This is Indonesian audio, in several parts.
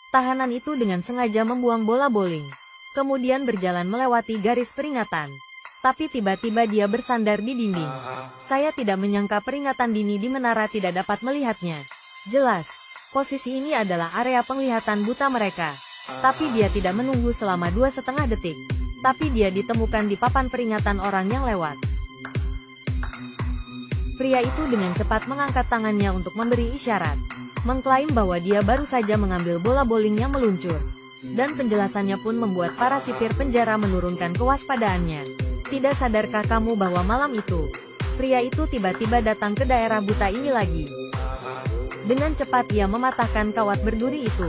Tahanan itu dengan sengaja membuang bola bowling. Kemudian berjalan melewati garis peringatan. Tapi tiba-tiba dia bersandar di dinding. Saya tidak menyangka peringatan dini di menara tidak dapat melihatnya. Jelas, posisi ini adalah area penglihatan buta mereka. Tapi dia tidak menunggu selama 2,5 detik. Tapi dia ditemukan di papan peringatan orang yang lewat. Pria itu dengan cepat mengangkat tangannya untuk memberi isyarat. Mengklaim bahwa dia baru saja mengambil bola bowling yang meluncur. Dan penjelasannya pun membuat para sipir penjara menurunkan kewaspadaannya. Tidak sadarkah kamu bahwa malam itu, pria itu tiba-tiba datang ke daerah buta ini lagi. Dengan cepat ia mematahkan kawat berduri itu.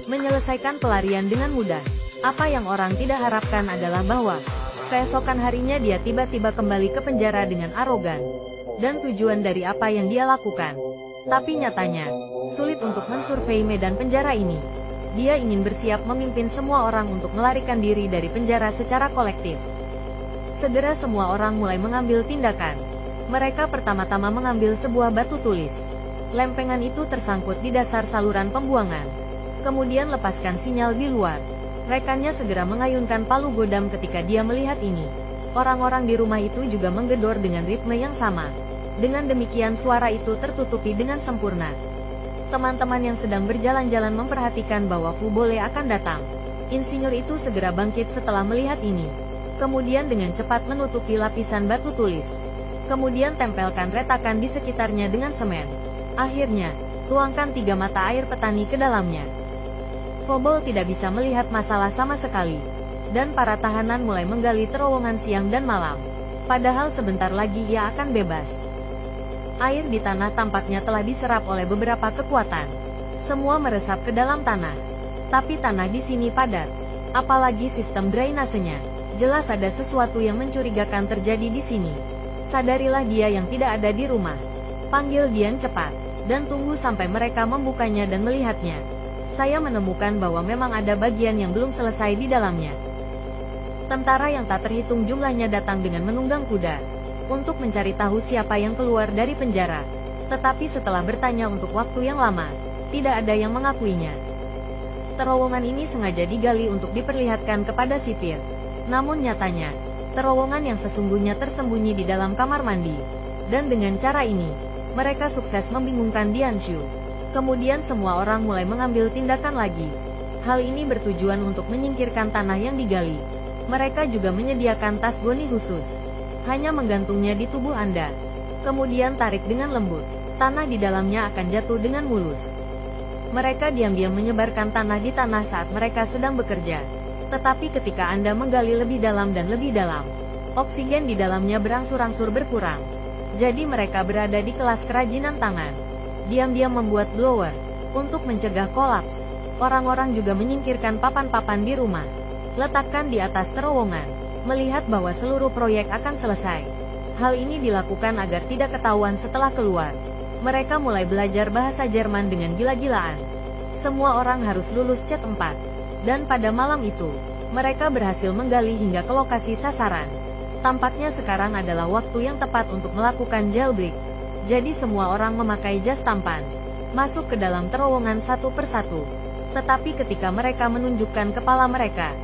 Menyelesaikan pelarian dengan mudah. Apa yang orang tidak harapkan adalah bahwa keesokan harinya dia tiba-tiba kembali ke penjara dengan arogan. Dan tujuan dari apa yang dia lakukan. Tapi nyatanya, sulit untuk mensurvei medan penjara ini. Dia ingin bersiap memimpin semua orang untuk melarikan diri dari penjara secara kolektif. Segera semua orang mulai mengambil tindakan. Mereka pertama-tama mengambil sebuah batu tulis. Lempengan itu tersangkut di dasar saluran pembuangan. Kemudian lepaskan sinyal di luar. Rekannya segera mengayunkan palu godam ketika dia melihat ini. Orang-orang di rumah itu juga menggedor dengan ritme yang sama. Dengan demikian suara itu tertutupi dengan sempurna. Teman-teman yang sedang berjalan-jalan memperhatikan bahwa Fubole akan datang. Insinyur itu segera bangkit setelah melihat ini. Kemudian dengan cepat menutupi lapisan batu tulis. Kemudian tempelkan retakan di sekitarnya dengan semen. Akhirnya, tuangkan 3 mata air petani ke dalamnya. Fubole tidak bisa melihat masalah sama sekali. Dan para tahanan mulai menggali terowongan siang dan malam. Padahal sebentar lagi ia akan bebas. Air di tanah tampaknya telah diserap oleh beberapa kekuatan. Semua meresap ke dalam tanah. Tapi tanah di sini padat. Apalagi sistem drainasenya. Jelas ada sesuatu yang mencurigakan terjadi di sini. Sadarilah dia yang tidak ada di rumah. Panggil Dian cepat. Dan tunggu sampai mereka membukanya dan melihatnya. Saya menemukan bahwa memang ada bagian yang belum selesai di dalamnya. Tentara yang tak terhitung jumlahnya datang dengan menunggang kuda. Untuk mencari tahu siapa yang keluar dari penjara. Tetapi setelah bertanya untuk waktu yang lama, tidak ada yang mengakuinya. Terowongan ini sengaja digali untuk diperlihatkan kepada sipir. Namun nyatanya, terowongan yang sesungguhnya tersembunyi di dalam kamar mandi. Dan dengan cara ini, mereka sukses membingungkan Dianshu. Kemudian semua orang mulai mengambil tindakan lagi. Hal ini bertujuan untuk menyingkirkan tanah yang digali. Mereka juga menyediakan tas goni khusus. Hanya menggantungnya di tubuh Anda. Kemudian tarik dengan lembut. Tanah di dalamnya akan jatuh dengan mulus. Mereka diam-diam menyebarkan tanah di tanah saat mereka sedang bekerja. Tetapi ketika Anda menggali lebih dalam dan lebih dalam, oksigen di dalamnya berangsur-angsur berkurang. Jadi mereka berada di kelas kerajinan tangan. Diam-diam membuat blower. Untuk mencegah kolaps, orang-orang juga menyingkirkan papan-papan di rumah. Letakkan di atas terowongan. Melihat bahwa seluruh proyek akan selesai. Hal ini dilakukan agar tidak ketahuan setelah keluar. Mereka mulai belajar bahasa Jerman dengan gila-gilaan. Semua orang harus lulus CET 4. Dan pada malam itu, mereka berhasil menggali hingga ke lokasi sasaran. Tampaknya sekarang adalah waktu yang tepat untuk melakukan jailbreak. Jadi semua orang memakai jas tampan. Masuk ke dalam terowongan satu persatu. Tetapi ketika mereka menunjukkan kepala mereka,